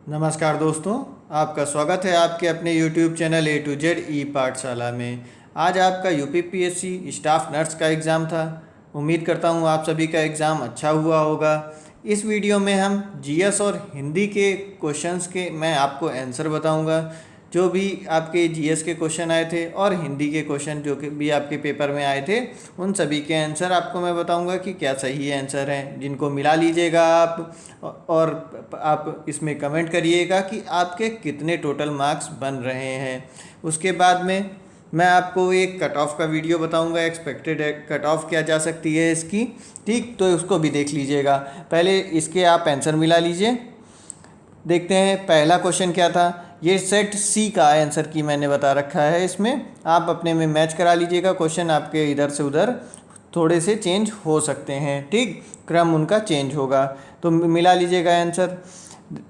नमस्कार दोस्तों, आपका स्वागत है आपके अपने YouTube channel A to Z ई पाठशाला में। आज आपका यूपीपीएससी स्टाफ नर्स का एग्ज़ाम था। उम्मीद करता हूँ आप सभी का एग्ज़ाम अच्छा हुआ होगा। इस वीडियो में हम जीएस और हिंदी के क्वेश्चंस के मैं आपको आंसर बताऊँगा। जो भी आपके जीएस के क्वेश्चन आए थे और हिंदी के क्वेश्चन जो कि भी आपके पेपर में आए थे, उन सभी के आंसर आपको मैं बताऊंगा कि क्या सही आंसर हैं, जिनको मिला लीजिएगा आप। और आप इसमें कमेंट करिएगा कि आपके कितने टोटल मार्क्स बन रहे हैं। उसके बाद में मैं आपको एक कट ऑफ का वीडियो बताऊंगा, एक्सपेक्टेड कट ऑफ क्या जा सकती है इसकी। ठीक, तो उसको भी देख लीजिएगा। पहले इसके आप आंसर मिला लीजिए। देखते हैं पहला क्वेश्चन क्या था। ये सेट सी का आंसर की मैंने बता रखा है। इसमें आप अपने में मैच करा लीजिएगा। क्वेश्चन आपके इधर से उधर थोड़े से चेंज हो सकते हैं, ठीक, क्रम उनका चेंज होगा, तो मिला लीजिएगा आंसर।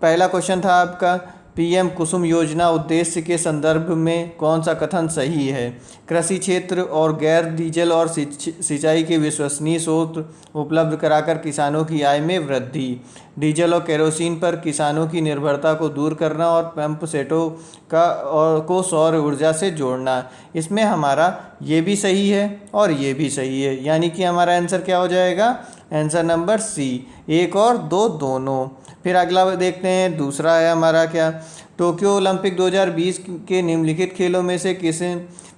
पहला क्वेश्चन था आपका, पीएम कुसुम योजना उद्देश्य के संदर्भ में कौन सा कथन सही है। कृषि क्षेत्र और गैर डीजल और सिंचाई के विश्वसनीय स्रोत उपलब्ध कराकर किसानों की आय में वृद्धि। डीजल और केरोसिन पर किसानों की निर्भरता को दूर करना और पंप सेटों को सौर ऊर्जा से जोड़ना। इसमें हमारा ये भी सही है और ये भी सही है, यानी कि हमारा आंसर क्या हो जाएगा, आंसर नंबर सी, एक और दो दोनों। फिर अगला देखते हैं, दूसरा है हमारा क्या, टोक्यो ओलंपिक 2020 के निम्नलिखित खेलों में से किस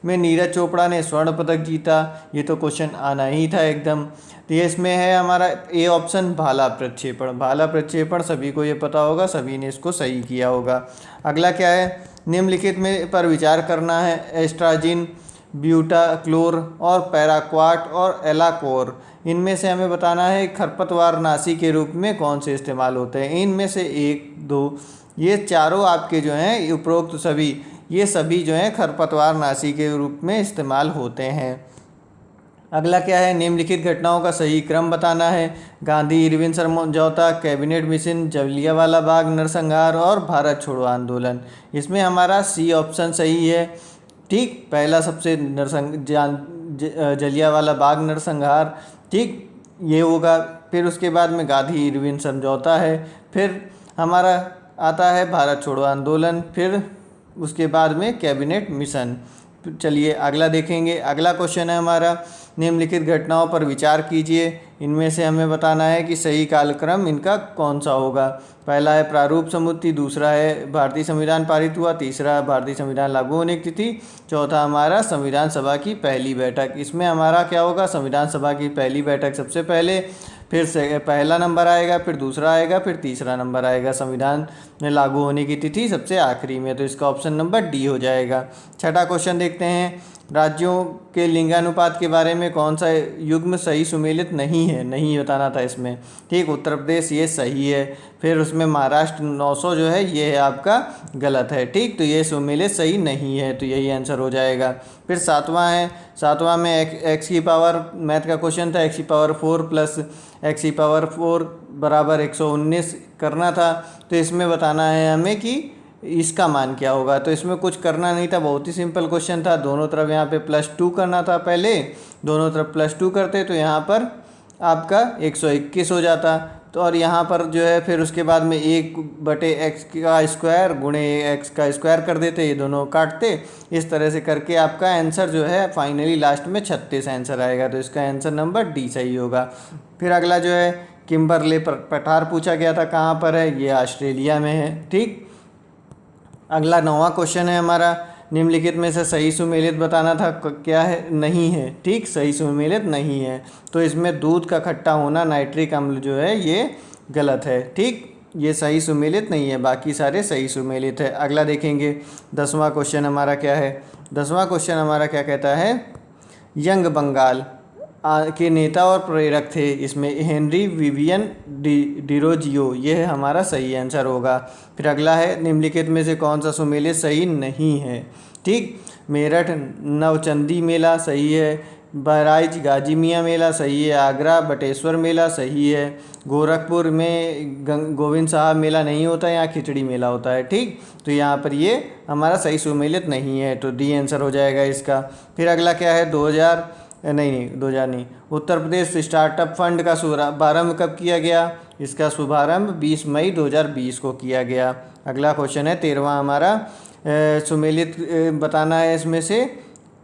में नीरज चोपड़ा ने स्वर्ण पदक जीता। ये तो क्वेश्चन आना ही था एकदम। तो ये इसमें है हमारा ए ऑप्शन, भाला प्रक्षेपण। भाला प्रक्षेपण सभी को ये पता होगा, सभी ने इसको सही किया होगा। अगला क्या है, निम्नलिखित में पर विचार करना है, एस्ट्राजिन, ब्यूटाक्लोर और पैराक्वाट और एलाकोर, इनमें से हमें बताना है खरपतवार नाशी के रूप में कौन से इस्तेमाल होते हैं। इनमें से एक दो, ये चारों आपके जो हैं उपरोक्त सभी, ये सभी जो हैं खरपतवार नाशी के रूप में इस्तेमाल होते हैं। अगला क्या है, निम्नलिखित घटनाओं का सही क्रम बताना है। गांधी इरविन समझौता, कैबिनेट मिशन, जलियांवाला बाग नरसंहार और भारत छोड़ो आंदोलन। इसमें हमारा सी ऑप्शन सही है, ठीक। पहला सबसे जलियांवाला बाग नरसंहार, ठीक, ये होगा। फिर उसके बाद में गांधी इरविन समझौता है। फिर हमारा आता है भारत छोड़ो आंदोलन। फिर उसके बाद में कैबिनेट मिशन। चलिए अगला देखेंगे। अगला क्वेश्चन है हमारा, निम्नलिखित घटनाओं पर विचार कीजिए। इनमें से हमें बताना है कि सही कालक्रम इनका कौन सा होगा। पहला है प्रारूप समुद्री, दूसरा है भारतीय संविधान पारित हुआ, तीसरा भारतीय संविधान लागू होने की तिथि, चौथा हमारा संविधान सभा की पहली बैठक। इसमें हमारा क्या होगा, संविधान सभा की पहली बैठक सबसे पहले, फिर से पहला नंबर आएगा, फिर दूसरा आएगा, फिर तीसरा नंबर आएगा। संविधान में लागू होने की तिथि सबसे आखिरी में, तो इसका ऑप्शन नंबर डी हो जाएगा। छठा क्वेश्चन देखते हैं, राज्यों के लिंगानुपात के बारे में कौन सा युग्म सही सुमेलित नहीं है, नहीं बताना था इसमें, ठीक। उत्तर प्रदेश ये सही है। फिर उसमें महाराष्ट्र 900 जो है ये है आपका गलत है, ठीक, तो ये सुमेलित सही नहीं है, तो यही आंसर हो जाएगा। फिर सातवां है, सातवां में एक्स की पावर, मैथ का क्वेश्चन था, एक्स की पावर 4 प्लस एक्स की पावर 4 बराबर 119 करना था। तो इसमें बताना है हमें कि इसका मान क्या होगा। तो इसमें कुछ करना नहीं था, बहुत ही सिंपल क्वेश्चन था। दोनों तरफ यहाँ पे +2 करना था, पहले दोनों तरफ +2 करते तो यहाँ पर आपका 121 हो जाता। तो और यहाँ पर जो है फिर उसके बाद में 1/x का स्क्वायर गुणे x का स्क्वायर कर देते, ये दोनों काटते। इस तरह से करके आपका आंसर जो है फाइनली लास्ट में 36 आंसर आएगा। तो इसका आंसर नंबर डी सही होगा। फिर अगला जो है किम्बरले पठार पूछा गया था, कहाँ पर है, ये ऑस्ट्रेलिया में है, ठीक। अगला 9वां क्वेश्चन है हमारा, निम्नलिखित में से सही सुमेलित बताना था, क्या है, नहीं है, ठीक, सही सुमेलित नहीं है। तो इसमें दूध का खट्टा होना, नाइट्रिक अम्ल जो है ये गलत है, ठीक, ये सही सुमेलित नहीं है, बाकी सारे सही सुमेलित है। अगला देखेंगे 10वां क्वेश्चन हमारा क्या है। 10वां क्वेश्चन हमारा क्या कहता है, यंग बंगाल के नेता और प्रेरक थे। इसमें हेनरी विवियन डिरोजियो, ये है हमारा सही आंसर होगा। फिर अगला है, निम्नलिखित में से कौन सा सुमेलित सही नहीं है, ठीक। मेरठ नवचंदी मेला सही है, बहराइच गाजी मियाँ मेला सही है, आगरा बटेश्वर मेला सही है, गोरखपुर में गोविंद साहब मेला नहीं होता, यहाँ खिचड़ी मेला होता है, ठीक। तो यहाँ पर ये हमारा सही सुमेलित नहीं है, तो डी आंसर हो जाएगा इसका। फिर अगला क्या है, नहीं नहीं 2000 नहीं, उत्तर प्रदेश स्टार्टअप फंड का शुभारंभ कब किया गया? इसका शुभारंभ 20 मई 2020 को किया गया। अगला क्वेश्चन है 13वां हमारा, सुमेलित बताना है, इसमें से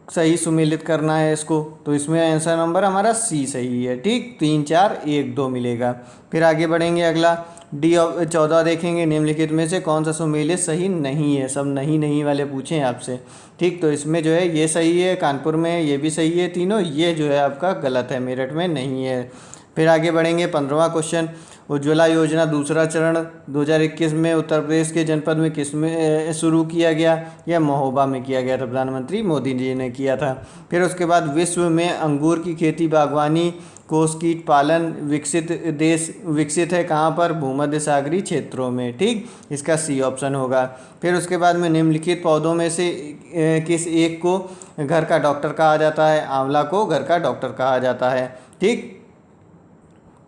सही सुमेलित करना है इसको। तो इसमें आंसर नंबर हमारा सी सही है। ठीक, 3 4 1 2 मिलेगा। फिर आगे बढ़ेंगे, अगला डी 14 देखेंगे, निम्नलिखित में से कौन सा सुमेलित सही नहीं है? सब नहीं नहीं वाले पूछे हैं आपसे। ठीक, तो इसमें जो है ये सही है, कानपुर में ये भी सही है तीनों, ये जो है आपका गलत है, मेरठ में नहीं है। फिर आगे बढ़ेंगे 15वां क्वेश्चन, उज्ज्वला योजना दूसरा चरण 2021 में उत्तर प्रदेश के जनपद में किस में शुरू किया गया? यह महोबा में किया गया था, प्रधानमंत्री मोदी जी ने किया था। फिर उसके बाद विश्व में अंगूर की खेती, बागवानी, कोस कीट पालन विकसित है कहाँ पर? भूमध्य सागरीय क्षेत्रों में। ठीक, इसका सी ऑप्शन होगा। फिर उसके बाद में निम्नलिखित पौधों में से किस एक को घर का डॉक्टर कहा जाता है? आंवला को घर का डॉक्टर कहा जाता है। ठीक,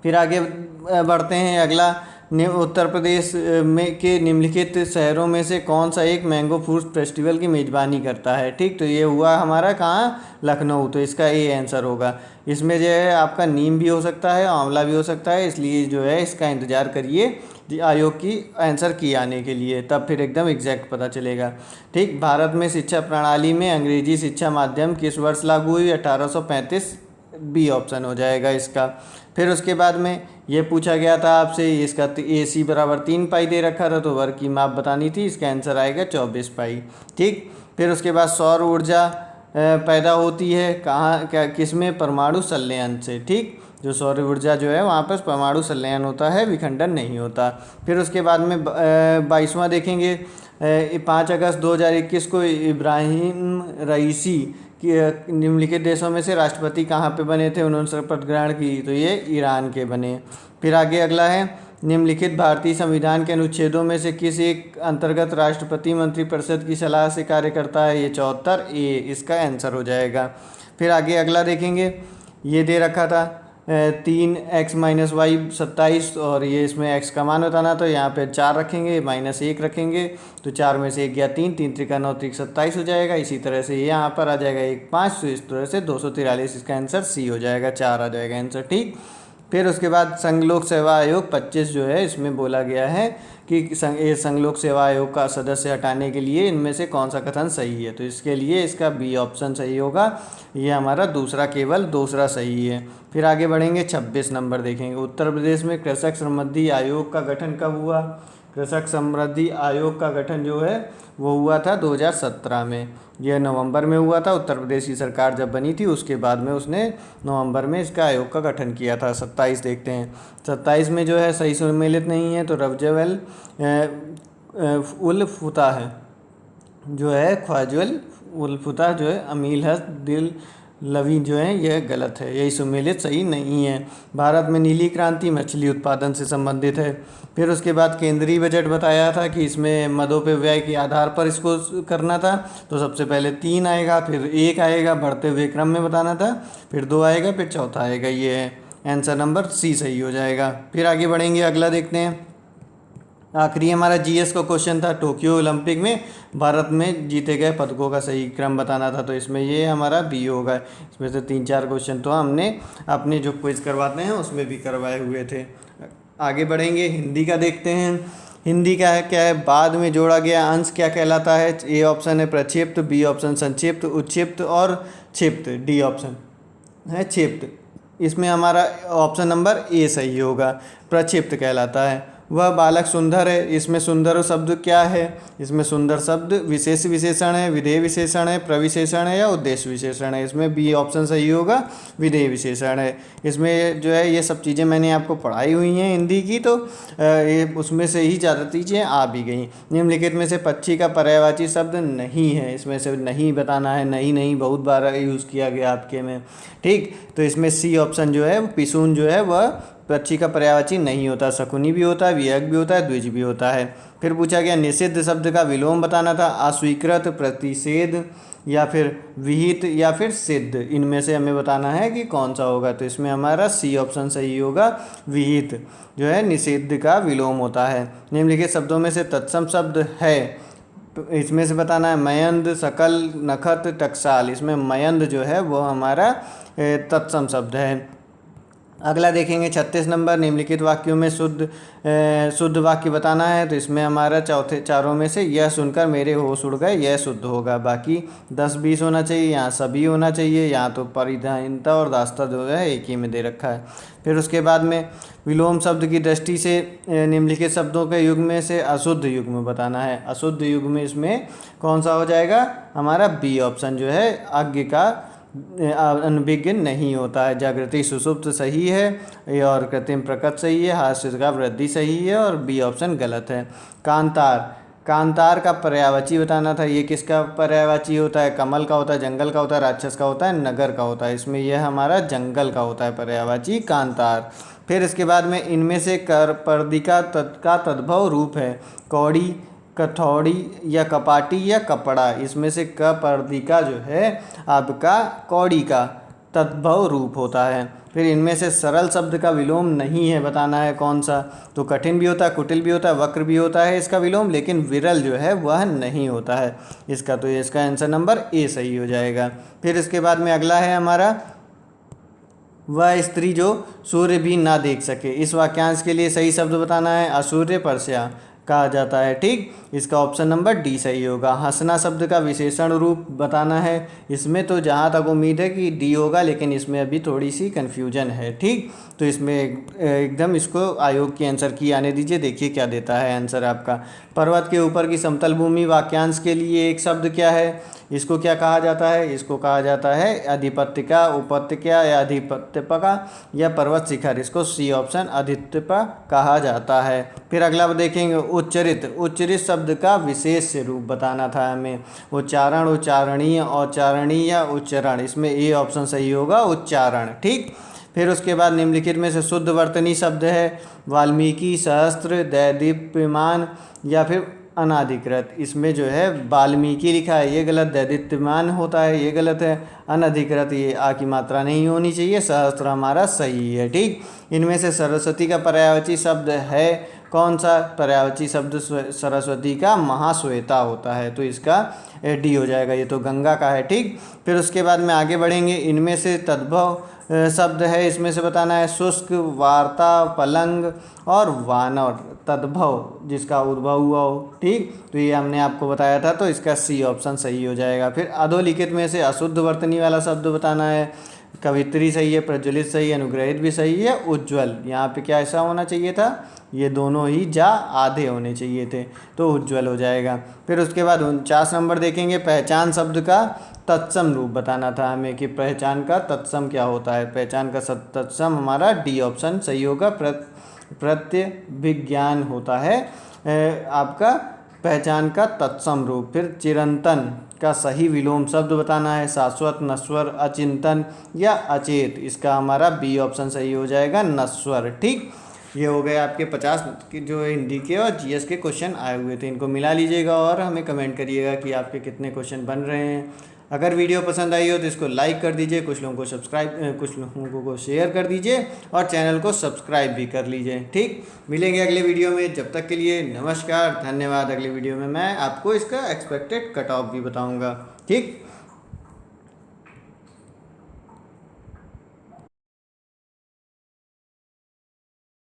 फिर आगे बढ़ते हैं, अगला उत्तर प्रदेश में के निम्नलिखित शहरों में से कौन सा एक मैंगो फ्रूट फेस्टिवल की मेज़बानी करता है? ठीक, तो ये हुआ हमारा कहाँ? लखनऊ। तो इसका ये आंसर होगा। इसमें जो है आपका नीम भी हो सकता है, आंवला भी हो सकता है, इसलिए जो है इसका इंतज़ार करिए आयोग की आंसर की आने के लिए, तब फिर एकदम एग्जैक्ट पता चलेगा। ठीक, भारत में शिक्षा प्रणाली में अंग्रेजी शिक्षा माध्यम किस वर्ष लागू हुई? 1835, बी ऑप्शन हो जाएगा इसका। फिर उसके बाद में ये पूछा गया था आपसे, इसका ए सी बराबर 3 पाई दे रखा था, तो वर्ग की माप बतानी थी, इसका आंसर आएगा 24 पाई। ठीक, फिर उसके बाद सौर ऊर्जा पैदा होती है कहाँ, क्या किस में? परमाणु संलयन से। ठीक, जो सौर ऊर्जा जो है वहाँ पर परमाणु संलयन होता है, विखंडन नहीं होता। फिर उसके बाद में 22वां देखेंगे, 5 अगस्त 2021 को इब्राहिम रईसी निम्नलिखित देशों में से राष्ट्रपति कहाँ पे बने थे? उन्होंने शपथ ग्रहण की, तो ये ईरान के बने। फिर आगे अगला है, निम्नलिखित भारतीय संविधान के अनुच्छेदों में से किस एक अंतर्गत राष्ट्रपति मंत्रिपरिषद की सलाह से कार्य करता है? ये 74 ए, इसका आंसर हो जाएगा। फिर आगे अगला देखेंगे, ये दे रखा था 3x - y 27, और ये इसमें x का मान बताना, तो यहाँ पे 4 रखेंगे, -1 रखेंगे, तो 4 में से 1 गया 3, 3 त्रिका 9, 3 27 हो जाएगा। इसी तरह से यहाँ पर आ जाएगा 1 5, तो इस तरह से 243, इसका आंसर सी हो जाएगा, 4 आ जाएगा आंसर। ठीक, फिर उसके बाद संघ लोक सेवा आयोग 25 जो है, इसमें बोला गया है कि संघ लोक सेवा आयोग का सदस्य हटाने के लिए इनमें से कौन सा कथन सही है? तो इसके लिए इसका बी ऑप्शन सही होगा, ये हमारा केवल दूसरा सही है। फिर आगे बढ़ेंगे, 26 नंबर देखेंगे, उत्तर प्रदेश में कृषक समृद्धि आयोग का गठन कब हुआ? कृषक समृद्धि आयोग का गठन जो है वो हुआ था 2017 में, यह नवंबर में हुआ था। उत्तर प्रदेश की सरकार जब बनी थी उसके बाद में उसने नवंबर में इसका आयोग का गठन किया था। 27 देखते हैं, 27 में जो है सही सम्मिलित नहीं है, तो रफजल उल फुता है जो है, ख्वाजुल उल फुता जो है, अमील हस दिल लवी जो है, यह गलत है, यही सुमेलित सही नहीं है। भारत में नीली क्रांति मछली उत्पादन से संबंधित है। फिर उसके बाद केंद्रीय बजट बताया था कि इसमें मदों पे व्यय के आधार पर इसको करना था, तो सबसे पहले 3 आएगा, फिर 1 आएगा, बढ़ते हुए क्रम में बताना था, फिर 2 आएगा, फिर चौथा आएगा, ये है आंसर नंबर सी सही हो जाएगा। फिर आगे बढ़ेंगे, अगला देखते हैं, आखिरी हमारा जीएस का क्वेश्चन था, टोक्यो ओलंपिक में भारत में जीते गए पदकों का सही क्रम बताना था, तो इसमें ये हमारा बी होगा। इसमें से 3 4 क्वेश्चन तो हमने अपने जो क्विज करवाते हैं उसमें भी करवाए हुए थे। आगे बढ़ेंगे, हिंदी का देखते हैं। हिंदी का है क्या है? बाद में जोड़ा गया अंश क्या कहलाता है? ए ऑप्शन है प्रक्षिप्त, बी ऑप्शन संक्षिप्त, उत्क्षिप्त और क्षिप्त, डी ऑप्शन है क्षिप्त। इसमें हमारा ऑप्शन नंबर ए सही होगा, प्रक्षिप्त कहलाता है। वह बालक सुंदर है, इसमें सुंदर शब्द क्या है? इसमें सुंदर शब्द विशेष विशेषण है, विधेय विशेषण है, प्रविशेषण है या उद्देश्य विशेषण है? इसमें बी ऑप्शन सही होगा, विधेय विशेषण है। इसमें जो है ये सब चीज़ें मैंने आपको पढ़ाई हुई हैं हिंदी की, तो ये उसमें से ही ज़्यादा चीज़ें आ भी गई। निम्नलिखित में से पक्षी का पर्यायवाची शब्द नहीं है, इसमें से नहीं बताना है, नहीं बहुत बार यूज़ किया गया आपके में। ठीक, तो इसमें सी ऑप्शन जो है, पिसून जो है वह पक्षी का पर्यायवाची नहीं होता, शकुनी भी होता है, वियक भी होता है, द्विज भी होता है। फिर पूछा गया निषिद्ध शब्द का विलोम बताना था, अस्वीकृत, प्रतिषेध या फिर विहित या फिर सिद्ध, इनमें से हमें बताना है कि कौन सा होगा। तो इसमें हमारा सी ऑप्शन सही होगा, विहित जो है निषिद्ध का विलोम होता है। निम्नलिखित शब्दों में से तत्सम शब्द है इसमें से बताना है मयंद, सकल, नखत, टकसाल। इसमें मयंद जो है वो हमारा तत्सम शब्द है। अगला देखेंगे 36 नंबर, निम्नलिखित वाक्यों में शुद्ध वाक्य बताना है। तो इसमें हमारा चौथे चारों में से यह सुनकर मेरे होश उड़ गए, यह शुद्ध होगा। बाकी 10-20 होना चाहिए, यहाँ सभी होना चाहिए, यहाँ तो परिधानता और दास्ता जो है एक ही में दे रखा है। फिर उसके बाद में विलोम शब्द की दृष्टि से निम्नलिखित शब्दों के युग्म में से अशुद्ध युग्म बताना है। अशुद्ध युग्म इसमें कौन सा हो जाएगा, हमारा बी ऑप्शन जो है, आज्ञ का अनभिज्ञ नहीं होता है। जागृति सुषुप्त सही है और कृत्रिम प्रकट सही है, हास्य का वृद्धि सही है और बी ऑप्शन गलत है। कांतार, कांतार का पर्यायवाची बताना था। ये किसका पर्यायवाची होता है, कमल का होता है, जंगल का होता है, राक्षस का होता है, नगर का होता है। इसमें यह हमारा जंगल का होता है पर्यायवाची कांतार। फिर इसके बाद में इनमें से कर पर्दिका का तद्भव रूप है। कौड़ी, कठौड़ी या कपाटी या कपड़ा। इसमें से कपर्दिका जो है आपका कौड़ी का तद्भव रूप होता है। फिर इनमें से सरल शब्द का विलोम नहीं है बताना है कौन सा। तो कठिन भी होता है, कुटिल भी होता है, वक्र भी होता है इसका विलोम, लेकिन विरल जो है वह नहीं होता है इसका। तो इसका आंसर नंबर ए सही हो जाएगा। फिर इसके बाद में अगला है हमारा वह स्त्री जो सूर्य भी ना देख सके। इस वाक्यांश के लिए सही शब्द बताना है, असूर्य परस्या कहा जाता है। ठीक, इसका ऑप्शन नंबर डी सही होगा। हंसना शब्द का विशेषण रूप बताना है। इसमें तो जहाँ तक उम्मीद है कि डी होगा, लेकिन इसमें अभी थोड़ी सी कन्फ्यूजन है। ठीक, तो इसमें एकदम इसको आयोग की आंसर की आने दीजिए, देखिए क्या देता है आंसर आपका। पर्वत के ऊपर की समतल भूमि वाक्यांश के लिए एक शब्द क्या है, इसको क्या कहा जाता है, इसको कहा जाता है अधिपत्यका, उपत्यका या अधिपत्यपका या पर्वत शिखर। इसको सी ऑप्शन अधित्यपा कहा जाता है। फिर अगला देखेंगे उच्चरित। उच्चरित शब्द का विशेष रूप बताना था हमें। उच्चारण, उच्चारणीय, औच्चारणीय, उच्चरण। इसमें ए ऑप्शन सही होगा, उच्चारण। ठीक, फिर उसके बाद निम्नलिखित में से शुद्ध वर्तनी शब्द है वाल्मीकि, सहस्त्र, दैदीप्यमान या फिर अनाधिकृत। इसमें जो है वाल्मीकि लिखा है, ये गलत। दैदीप्यमान होता है, ये गलत है। अनधिकृत, ये आ की मात्रा नहीं होनी चाहिए। सहस्त्र हमारा सही है। ठीक, इनमें से सरस्वती का पर्यायवाची शब्द है कौन सा, पर्यायवाची शब्द सरस्वती का महाश्वेता होता है। तो इसका डी हो जाएगा, ये तो गंगा का है। ठीक, फिर उसके बाद में आगे बढ़ेंगे। इनमें से तद्भव शब्द है, इसमें से बताना है शुष्क, वार्ता, पलंग और वानर। तद्भव जिसका उद्भव हुआ हो। ठीक, तो ये हमने आपको बताया था, तो इसका सी ऑप्शन सही हो जाएगा। फिर अधोलिखित में से अशुद्ध वर्तनी वाला शब्द बताना है। कवित्री सही है, प्रज्वलित सही है, अनुग्रहित भी सही है, उज्ज्वल। यहाँ पे क्या ऐसा होना चाहिए था, ये दोनों ही जा आधे होने चाहिए थे, तो उज्ज्वल हो जाएगा। फिर उसके बाद 49 नंबर देखेंगे। पहचान शब्द का तत्सम रूप बताना था हमें कि पहचान का तत्सम क्या होता है। पहचान का तत्सम हमारा डी ऑप्शन सही होगा, प्रत्यभिज्ञान होता है आपका पहचान का तत्सम रूप। फिर चिरंतन का सही विलोम शब्द बताना है। शाश्वत, नश्वर, अचिंतन या अचेत। इसका हमारा बी ऑप्शन सही हो जाएगा, नश्वर। ठीक, ये हो गए आपके 50 के जो हिंदी के और जीएस के क्वेश्चन आए हुए थे। इनको मिला लीजिएगा और हमें कमेंट करिएगा कि आपके कितने क्वेश्चन बन रहे हैं। अगर वीडियो पसंद आई हो तो इसको लाइक कर दीजिए, कुछ लोगों को कुछ लोगों को शेयर कर दीजिए और चैनल को सब्सक्राइब भी कर लीजिए। ठीक, मिलेंगे अगले वीडियो में, जब तक के लिए नमस्कार, धन्यवाद। अगले वीडियो में मैं आपको इसका एक्सपेक्टेड कट ऑफ भी बताऊँगा। ठीक।